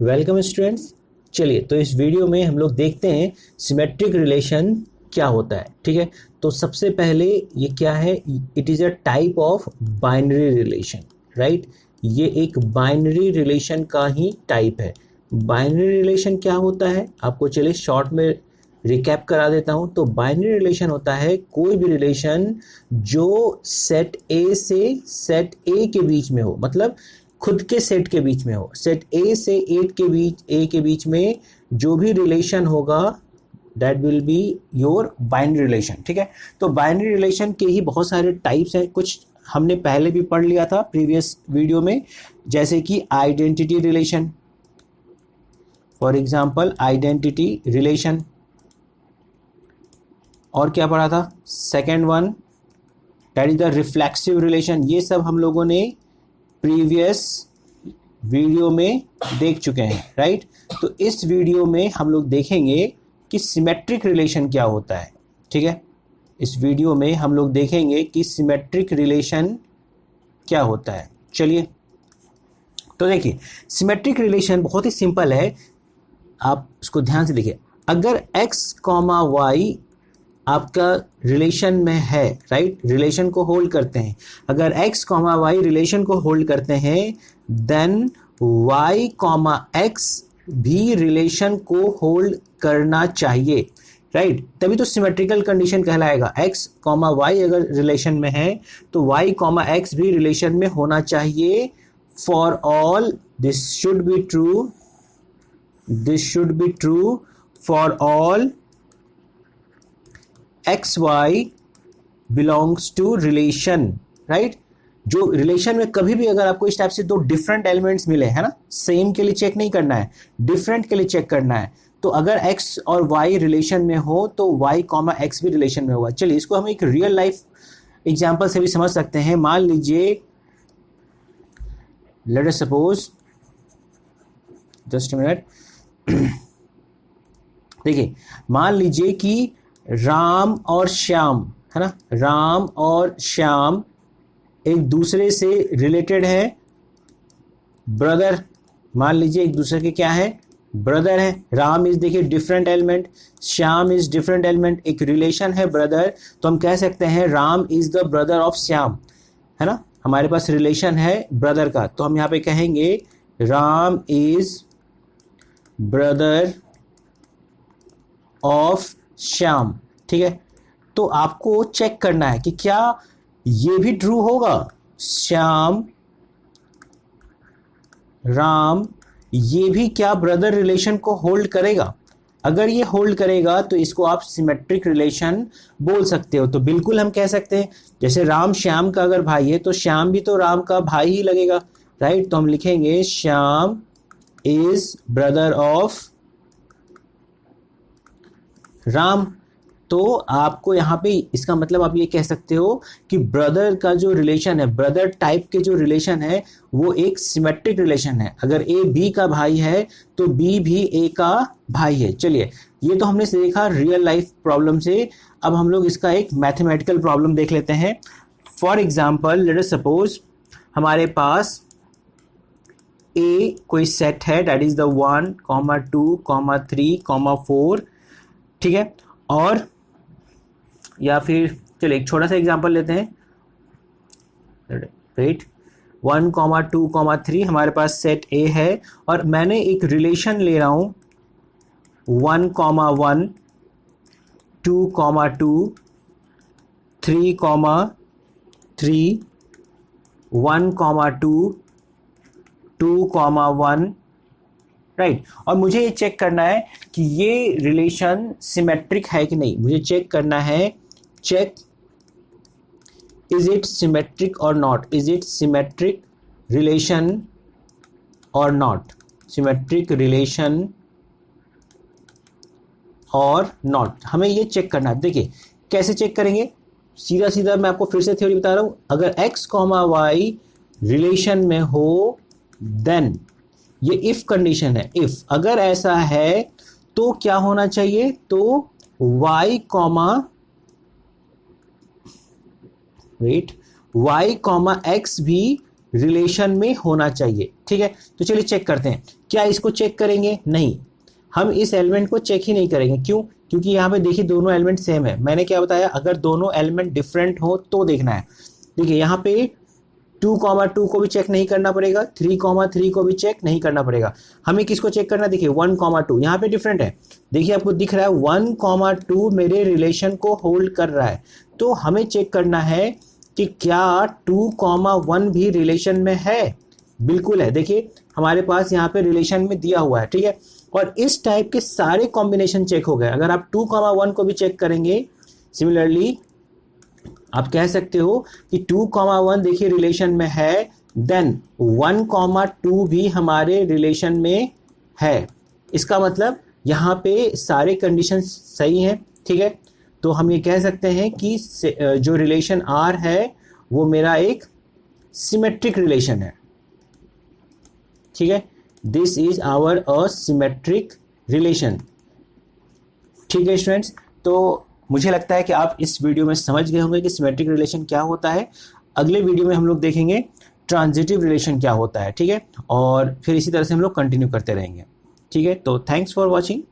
Welcome students. चलिए तो इस वीडियो में हम लोग देखते हैं सिमेट्रिक रिलेशन क्या होता है। ठीक है, तो सबसे पहले ये क्या है, it is a type of binary relation, right. ये एक बाइनरी रिलेशन का ही टाइप है। बाइनरी रिलेशन क्या होता है आपको चलिए शॉर्ट में रिकैप करा देता हूँ। तो बाइनरी रिलेशन होता है कोई भी रिलेशन जो सेट ए से सेट ए के बीच में हो, मतलब खुद के सेट के बीच में हो। सेट ए से ए के बीच में जो भी रिलेशन होगा that will be your binary relation. ठीक है, तो बाइनरी रिलेशन के ही बहुत सारे टाइप्स हैं। कुछ हमने पहले भी पढ़ लिया था प्रीवियस वीडियो में, जैसे कि identity relation, for example identity relation. और क्या पढ़ा था, second one that is the reflexive relation. ये सब हम लोगों ने प्रीवियस वीडियो में देख चुके हैं, राइट। तो इस वीडियो में हम लोग देखेंगे कि सिमेट्रिक रिलेशन क्या होता है। ठीक है, इस वीडियो में हम लोग देखेंगे कि सिमेट्रिक रिलेशन क्या होता है। चलिए तो देखिए, सिमेट्रिक रिलेशन बहुत ही सिंपल है, आप इसको ध्यान से देखिए। अगर x, y आपका रिलेशन में है, राइट, रिलेशन को होल्ड करते हैं, अगर x, y रिलेशन को होल्ड करते हैं, देन y, x भी रिलेशन को होल्ड करना चाहिए, राइट। तभी तो सिमेट्रिकल कंडीशन कहलाएगा। x, y अगर रिलेशन में है तो y, x भी रिलेशन में होना चाहिए। For all this should be true for all x y belongs to relation, right. जो रिलेशन में कभी भी अगर आपको इस टाइप से दो डिफरेंट एलिमेंट्स मिले, है ना, सेम के लिए चेक नहीं करना है, डिफरेंट के लिए चेक करना है। तो अगर x और y रिलेशन में हो तो y, x भी रिलेशन में होगा। चलिए इसको हम एक रियल लाइफ एग्जांपल से भी समझ सकते हैं। मान लीजिए, let us suppose, just a minute, देखिए मान लीजिए कि राम और श्याम, है ना, राम और श्याम एक दूसरे से रिलेटेड है, ब्रदर। मान लीजिए एक दूसरे के क्या है, ब्रदर है। राम इज देखिए different element, Shyam is different element, एक रिलेशन है ब्रदर, तो हम कह सकते हैं Ram is the brother of Shyam, है ना। हमारे पास रिलेशन है ब्रदर का, तो हम यहाँ पे कहेंगे Ram is brother of Shyam. ठीक है, तो आपको चेक करना है कि क्या ये भी ट्रू होगा, श्याम राम ये भी क्या ब्रदर रिलेशन को होल्ड करेगा। अगर ये होल्ड करेगा तो इसको आप सिमेट्रिक रिलेशन बोल सकते हो। तो बिल्कुल हम कह सकते हैं, जैसे राम श्याम का अगर भाई है तो श्याम भी तो राम का भाई ही लगेगा, राइट। तो हम लिखेंगे Shyam is brother of Ram. तो आपको यहाँ पे इसका मतलब आप ये कह सकते हो कि ब्रदर का जो रिलेशन है, ब्रदर टाइप के जो रिलेशन है, वो एक सिमेट्रिक रिलेशन है। अगर ए बी का भाई है तो बी भी ए का भाई है। चलिए ये तो हमने देखा रियल लाइफ प्रॉब्लम से। अब हम लोग इसका एक मैथमेटिकल प्रॉब्लम देख लेते हैं। For example let us suppose हमारे पास ए कोई सेट है, दैट इज द 1, 2, 3, 4, ठीक है। और या फिर चलिए एक छोटा सा एग्जांपल लेते हैं, राइट। 1, 2, 3 हमारे पास सेट ए है और मैंने एक रिलेशन ले रहा हूं 1, 1, 2, 2, 3, 3, 1, 2, 2, 1, राइट। और मुझे ये चेक करना है कि ये रिलेशन सिमेट्रिक है कि नहीं। मुझे चेक करना है, चेक इज इट सिमेट्रिक और not, is it symmetric relation और नॉट, सिमेट्रिक रिलेशन और नॉट, हमें ये चेक करना है। देखिए कैसे चेक करेंगे, सीधा सीधा मैं आपको फिर से थ्योरी बता रहा हूं। अगर x, y रिलेशन में हो देन, ये इफ कंडीशन है, इफ अगर ऐसा है तो क्या होना चाहिए, तो y, वेट, y, x भी रिलेशन में होना चाहिए। ठीक है, तो चलिए चेक करते हैं। क्या इसको चेक करेंगे? नहीं, हम इस एलिमेंट को चेक ही नहीं करेंगे। क्यों? क्योंकि यहाँ पे देखिए दोनों एलिमेंट सेम है। मैंने क्या बताया, अगर दोनों एलिमेंट डिफरेंट हो तो देखना है। देखिए यहाँ पे 2,2 को भी चेक नहीं करना पड़ेगा, 3,3 को भी चेक नहीं करना पड़ेगा। हमें किसको चेक करना है? देखिए 1,2 यहाँ पे डिफरेंट है। देखिए आपको दिख रहा है 1,2 मेरे रिलेशन को होल्ड कर रहा है। तो हमें चेक करना है कि क्या 2,1 भी रिलेशन में है। बिल्कुल है, देखिए हमारे पास यहाँ पे रिलेशन में दिया हुआ है। ठीक है, और इस टाइप के सारे कॉम्बिनेशन चेक हो गए। अगर आप 2,1 को भी चेक करेंगे, सिमिलरली आप कह सकते हो कि 2,1 देखिए रिलेशन में है, देन 1,2 भी हमारे रिलेशन में है। इसका मतलब यहाँ पे सारे कंडीशन सही हैं। ठीक है, तो हम ये कह सकते हैं कि जो रिलेशन R है वो मेरा एक सिमेट्रिक रिलेशन है। ठीक है, this is our a symmetric relation. ठीक है स्टूडेंट्स, तो मुझे लगता है कि आप इस वीडियो में समझ गए होंगे कि सिमेट्रिक रिलेशन क्या होता है। अगले वीडियो में हम लोग देखेंगे ट्रांजिटिव रिलेशन क्या होता है। ठीक है, और फिर इसी तरह से हम लोग कंटिन्यू करते रहेंगे। ठीक है, तो थैंक्स फॉर वॉचिंग।